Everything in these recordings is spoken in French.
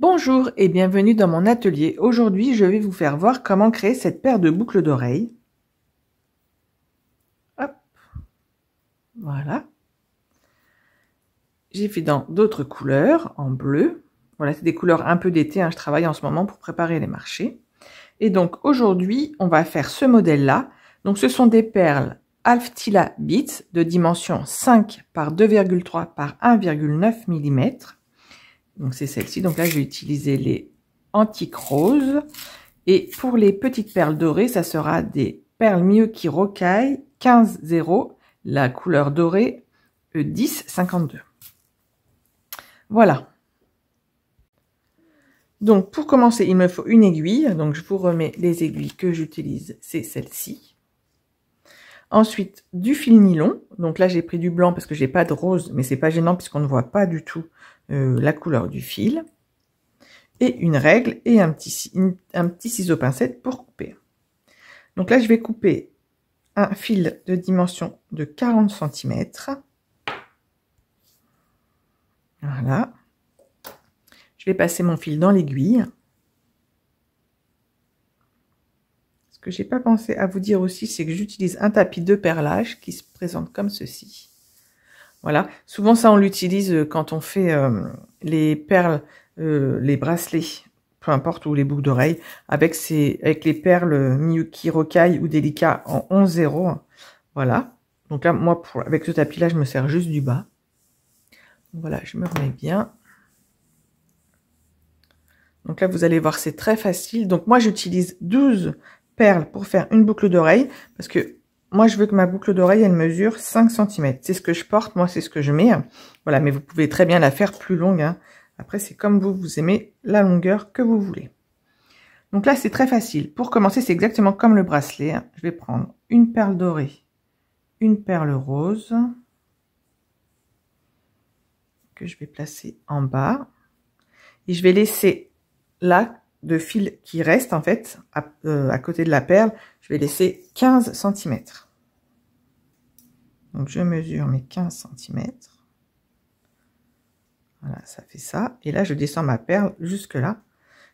Bonjour et bienvenue dans mon atelier. Aujourd'hui, je vais vous faire voir comment créer cette paire de boucles d'oreilles. Hop, voilà. J'ai fait dans d'autres couleurs, en bleu. Voilà, c'est des couleurs un peu d'été, hein, je travaille en ce moment pour préparer les marchés. Et donc aujourd'hui, on va faire ce modèle-là. Donc ce sont des perles Alftila Beats de dimension 5 par 2,3 par 1,9 mm. Donc c'est celle-ci. Donc là, j'ai utilisé les antiques roses. Et pour les petites perles dorées, ça sera des perles Miyuki Rokai 15-0, la couleur dorée E10-52. Voilà. Donc pour commencer, il me faut une aiguille. Donc je vous remets les aiguilles que j'utilise, c'est celle-ci. Ensuite, du fil nylon. Donc là, j'ai pris du blanc parce que j'ai pas de rose, mais c'est pas gênant puisqu'on ne voit pas du tout la couleur du fil. Et une règle et un petit ciseau pincette pour couper. Donc là, je vais couper un fil de dimension de 40 cm. Voilà. Je vais passer mon fil dans l'aiguille. Ce que j'ai pas pensé à vous dire aussi, c'est que j'utilise un tapis de perlage qui se présente comme ceci. Voilà. Souvent, ça, on l'utilise quand on fait les perles, les bracelets, peu importe, ou les boucles d'oreilles, avec les perles Miyuki Rokai ou Delica en 11-0. Voilà. Donc là, moi, avec ce tapis-là, je me sers juste du bas. Voilà, je me remets bien. Donc là, vous allez voir, c'est très facile. Donc moi, j'utilise 12 perles pour faire une boucle d'oreille, parce que moi, je veux que ma boucle d'oreille, elle mesure 5 cm. C'est ce que je porte, moi, c'est ce que je mets. Voilà, mais vous pouvez très bien la faire plus longue, hein. Après, c'est comme vous aimez la longueur que vous voulez. Donc là, c'est très facile. Pour commencer, c'est exactement comme le bracelet, hein. Je vais prendre une perle dorée, une perle rose, que je vais placer en bas. Et je vais laisser là, de fil qui reste, en fait, à côté de la perle, je vais laisser 15 cm. Donc, je mesure mes 15 cm. Voilà, ça fait ça. Et là, je descends ma perle jusque là,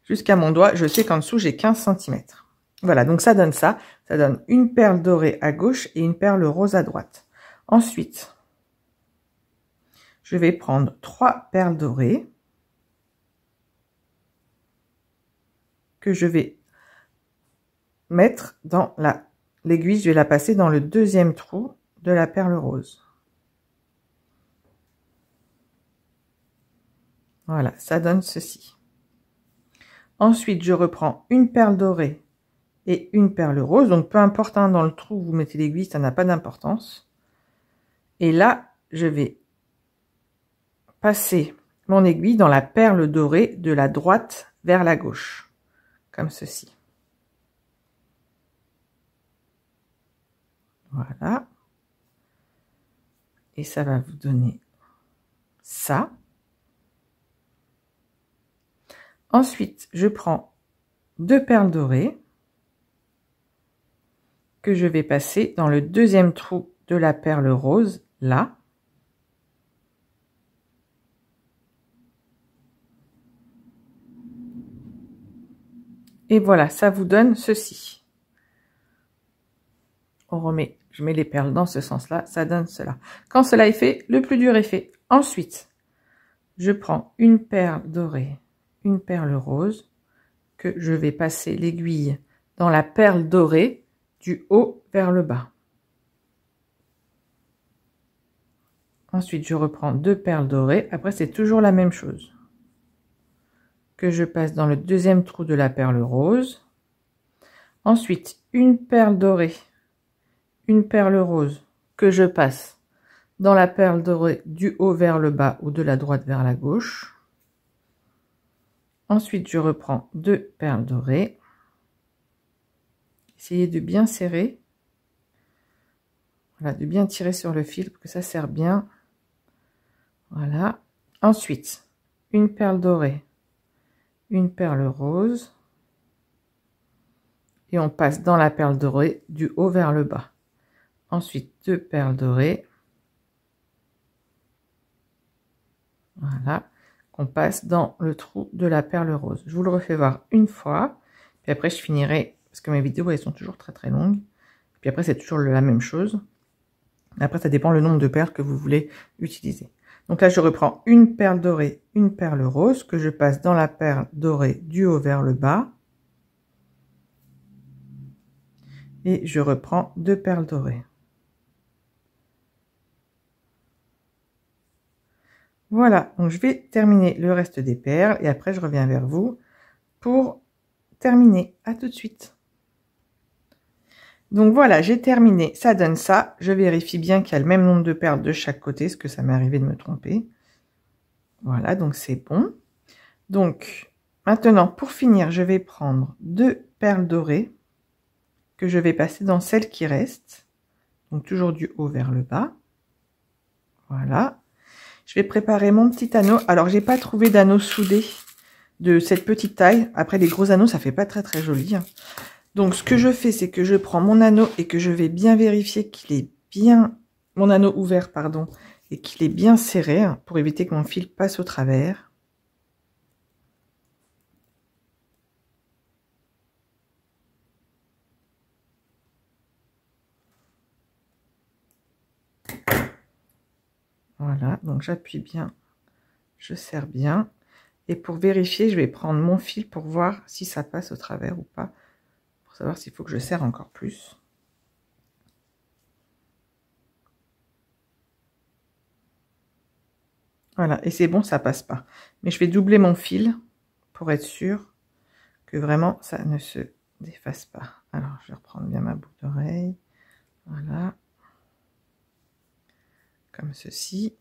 jusqu'à mon doigt. Je sais qu'en dessous, j'ai 15 cm. Voilà, donc ça donne ça. Ça donne une perle dorée à gauche et une perle rose à droite. Ensuite, je vais prendre 3 perles dorées que je vais mettre dans l'aiguille. Je vais la passer dans le deuxième trou de la perle rose. Voilà, ça donne ceci. Ensuite, je reprends une perle dorée et une perle rose. Donc, peu importe, hein, dans le trou où vous mettez l'aiguille, ça n'a pas d'importance. Et là, je vais passer mon aiguille dans la perle dorée de la droite vers la gauche, comme ceci. Voilà. Et ça va vous donner ça. Ensuite, je prends 2 perles dorées que je vais passer dans le deuxième trou de la perle rose, là. Et voilà, ça vous donne ceci. On remet, je mets les perles dans ce sens-là, ça donne cela. Quand cela est fait, le plus dur est fait. Ensuite, je prends une perle dorée, une perle rose, que je vais passer l'aiguille dans la perle dorée du haut vers le bas. Ensuite, je reprends 2 perles dorées. Après, c'est toujours la même chose. Que je passe dans le deuxième trou de la perle rose. Ensuite, une perle dorée, une perle rose que je passe dans la perle dorée du haut vers le bas ou de la droite vers la gauche. Ensuite, je reprends 2 perles dorées. Essayez de bien serrer. Voilà, de bien tirer sur le fil pour que ça serre bien. Voilà. Ensuite, une perle dorée, une perle rose. Et on passe dans la perle dorée du haut vers le bas. Ensuite, 2 perles dorées. Voilà. qu'on passe dans le trou de la perle rose. Je vous le refais voir une fois, puis après je finirai, parce que mes vidéos elles sont toujours très très longues, puis après c'est toujours la même chose. Après ça dépend le nombre de perles que vous voulez utiliser. Donc là je reprends une perle dorée, une perle rose, que je passe dans la perle dorée du haut vers le bas. Et je reprends 2 perles dorées. Voilà, donc je vais terminer le reste des perles et après je reviens vers vous pour terminer. À tout de suite. Donc voilà, j'ai terminé, ça donne ça. Je vérifie bien qu'il y a le même nombre de perles de chaque côté, parce que ça m'est arrivé de me tromper. Voilà, donc c'est bon. Donc maintenant, pour finir, je vais prendre 2 perles dorées que je vais passer dans celle qui reste. Donc toujours du haut vers le bas. Voilà. Je vais préparer mon petit anneau. Alors, j'ai pas trouvé d'anneau soudé de cette petite taille. Après, les gros anneaux, ça fait pas très très joli. Donc, ce que je fais, c'est que je prends mon anneau et que je vais bien vérifier qu'il est bien... Mon anneau ouvert, pardon. Et qu'il est bien serré pour éviter que mon fil passe au travers. Voilà, donc j'appuie bien, je serre bien. Et pour vérifier, je vais prendre mon fil pour voir si ça passe au travers ou pas. Pour savoir s'il faut que je serre encore plus. Voilà, et c'est bon, ça passe pas. Mais je vais doubler mon fil pour être sûr que vraiment ça ne se défasse pas. Alors, je vais reprendre bien ma boucle d'oreille. Voilà. Comme ceci.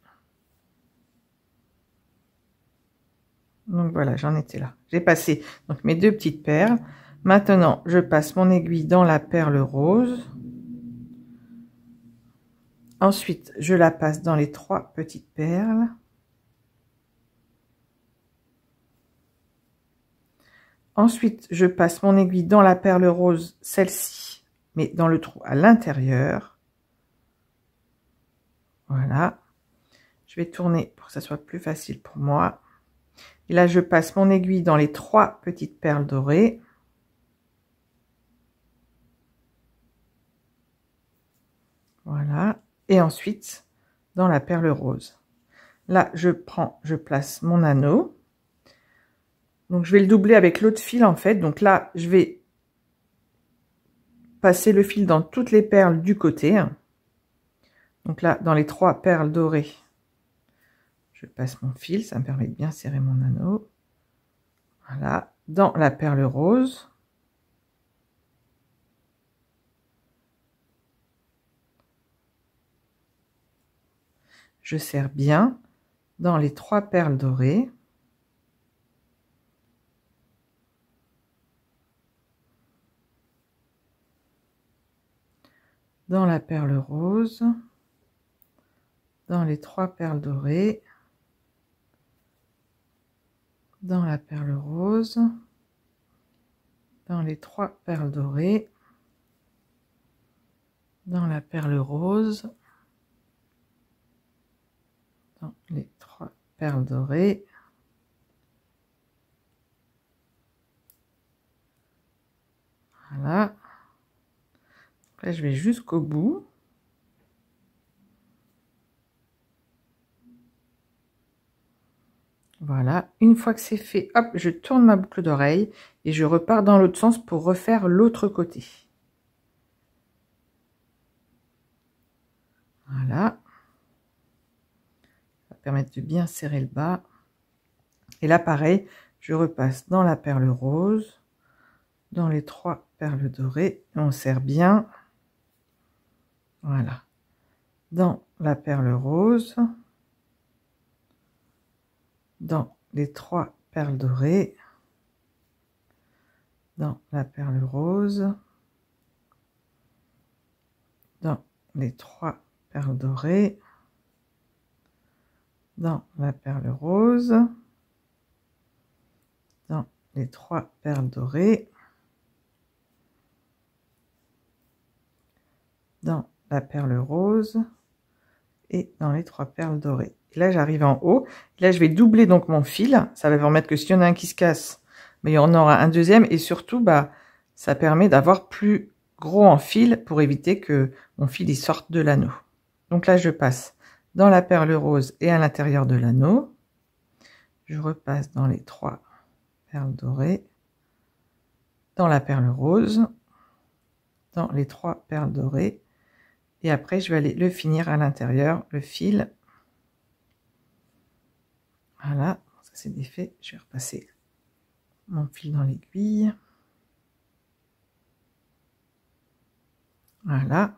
Donc voilà, j'en étais là. J'ai passé donc mes 2 petites perles. Maintenant, je passe mon aiguille dans la perle rose. Ensuite, je la passe dans les 3 petites perles. Ensuite, je passe mon aiguille dans la perle rose, celle-ci, mais dans le trou à l'intérieur. Voilà. Je vais tourner pour que ça soit plus facile pour moi. Et là, je passe mon aiguille dans les 3 petites perles dorées. Voilà. Et ensuite, dans la perle rose. Là, je place mon anneau. Donc, je vais le doubler avec l'autre fil, en fait. Donc là, je vais passer le fil dans toutes les perles du côté. Donc là, dans les 3 perles dorées, je passe mon fil. Ça me permet de bien serrer mon anneau. Voilà. Dans la perle rose. Je serre bien dans les 3 perles dorées. Dans la perle rose, dans les 3 perles dorées, dans la perle rose, dans les 3 perles dorées, dans la perle rose, dans les 3 perles dorées, voilà. Là, je vais jusqu'au bout. Voilà, une fois que c'est fait, hop, je tourne ma boucle d'oreille et je repars dans l'autre sens pour refaire l'autre côté. Voilà. Ça va permettre de bien serrer le bas. Et là, pareil, je repasse dans la perle rose, dans les 3 perles dorées, et on serre bien. Voilà. Dans la perle rose, dans les 3 perles dorées, dans la perle rose, dans les 3 perles dorées, dans la perle rose, dans les 3 perles dorées, dans la perle rose et dans les 3 perles dorées. Et là, j'arrive en haut. Et là, je vais doubler donc mon fil. Ça va permettre que s'il y en a un qui se casse, mais il y en aura un deuxième. Et surtout, bah, ça permet d'avoir plus gros en fil pour éviter que mon fil il sorte de l'anneau. Donc là, je passe dans la perle rose et à l'intérieur de l'anneau. Je repasse dans les 3 perles dorées, dans la perle rose, dans les 3 perles dorées. Et après, je vais aller le finir à l'intérieur, le fil. Voilà, ça c'est défait. Je vais repasser mon fil dans l'aiguille. Voilà.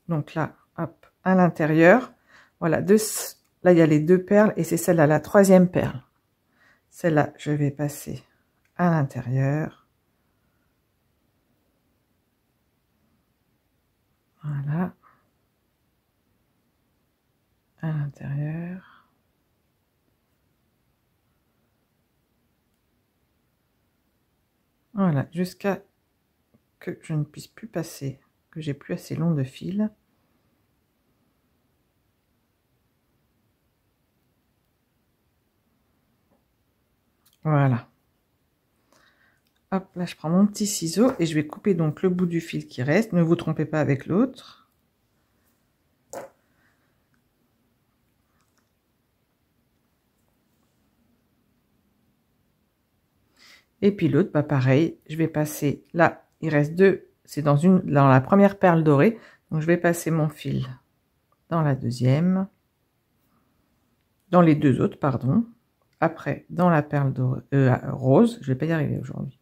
Donc là, hop, à l'intérieur. Voilà, là, il y a les 2 perles et c'est celle-là, la 3e perle. Celle-là, je vais passer à l'intérieur. Voilà. À l'intérieur. Voilà, jusqu'à que je ne puisse plus passer, que j'ai plus assez long de fil. Voilà. Hop, là je prends mon petit ciseau et je vais couper donc le bout du fil qui reste. Ne vous trompez pas avec l'autre. Et puis l'autre, bah pareil, je vais passer là, il reste 2, c'est dans la première perle dorée. Donc je vais passer mon fil dans la deuxième, dans les 2 autres, pardon. Après, dans la perle dorée, rose, je vais pas y arriver aujourd'hui.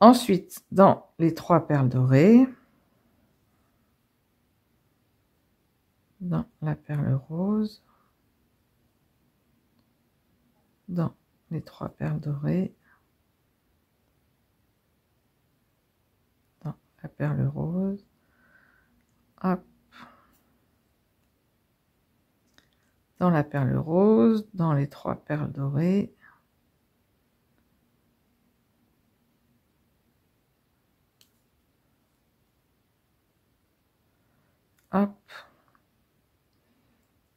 Ensuite, dans les 3 perles dorées, dans la perle rose, dans les 3 perles dorées, dans la perle rose, hop, dans la perle rose, dans les 3 perles dorées, hop,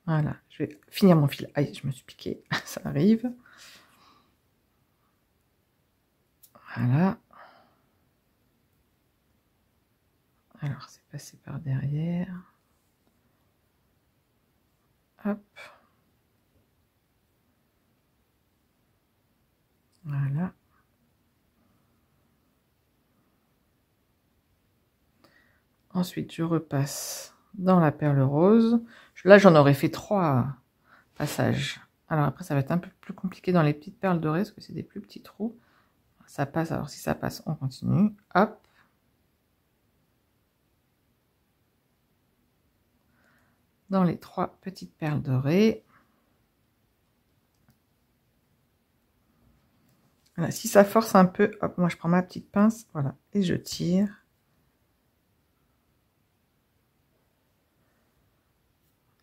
voilà, je vais finir mon fil. Aïe, je me suis piqué, ça arrive. Voilà. Alors, c'est passé par derrière. Hop. Voilà. Ensuite, je repasse dans la perle rose. Là, j'en aurais fait 3 passages. Alors après, ça va être un peu plus compliqué dans les petites perles dorées, parce que c'est des plus petits trous. Ça passe, alors si ça passe, on continue. Hop. Dans les 3 petites perles dorées. Voilà, si ça force un peu, hop, moi je prends ma petite pince, voilà, et je tire.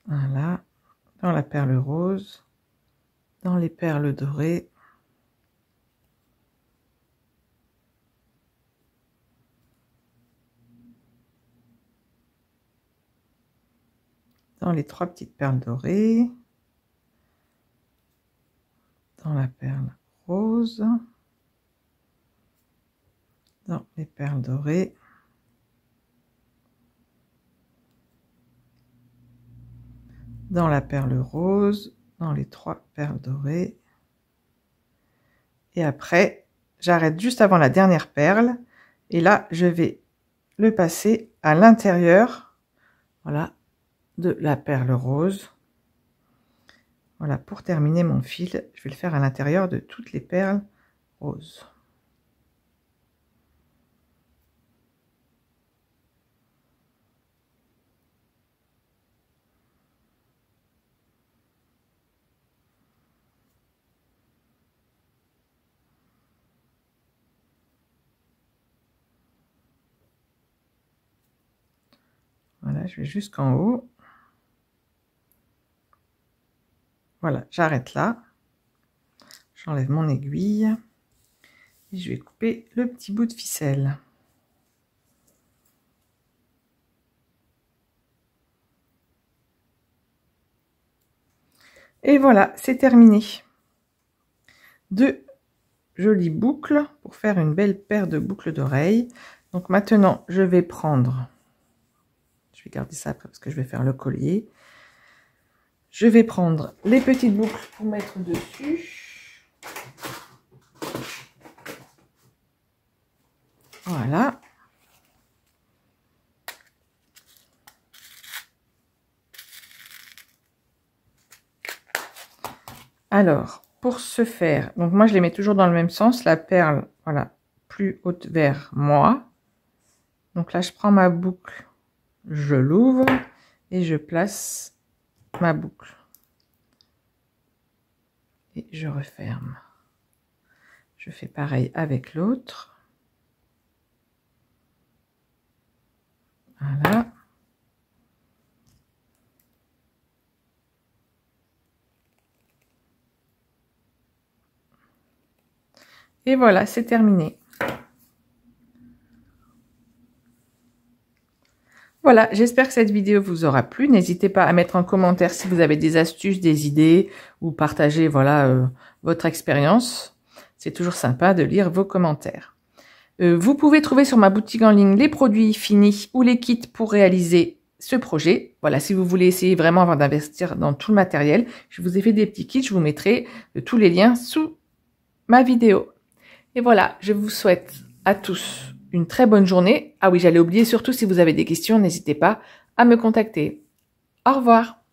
Voilà, dans la perle rose, dans les perles dorées. Dans les 3 petites perles dorées. Dans la perle rose. Dans les perles dorées. Dans la perle rose, dans les 3 perles dorées. Et après, j'arrête juste avant la dernière perle. Et là, je vais le passer à l'intérieur, voilà, de la perle rose. Voilà, pour terminer mon fil, je vais le faire à l'intérieur de toutes les perles roses. Voilà, je vais jusqu'en haut. Voilà, j'arrête là. J'enlève mon aiguille. Et je vais couper le petit bout de ficelle. Et voilà, c'est terminé. 2 jolies boucles pour faire une belle paire de boucles d'oreilles. Donc maintenant, je vais prendre, je vais garder ça après parce que je vais faire le collier. Je vais prendre les petites boucles pour mettre dessus. Voilà. Alors, pour ce faire, donc moi je les mets toujours dans le même sens, la perle, voilà, plus haute vers moi. Donc là, je prends ma boucle, je l'ouvre et je place ma boucle. Et je referme. Je fais pareil avec l'autre. Voilà. Et voilà, c'est terminé. Voilà, j'espère que cette vidéo vous aura plu. N'hésitez pas à mettre en commentaire si vous avez des astuces, des idées ou partager voilà, votre expérience. C'est toujours sympa de lire vos commentaires. Vous pouvez trouver sur ma boutique en ligne les produits finis ou les kits pour réaliser ce projet. Voilà, si vous voulez essayer vraiment avant d'investir dans tout le matériel, je vous ai fait des petits kits. Je vous mettrai tous les liens sous ma vidéo. Et voilà, je vous souhaite à tous une très bonne journée. Ah oui, j'allais oublier, surtout si vous avez des questions, n'hésitez pas à me contacter. Au revoir.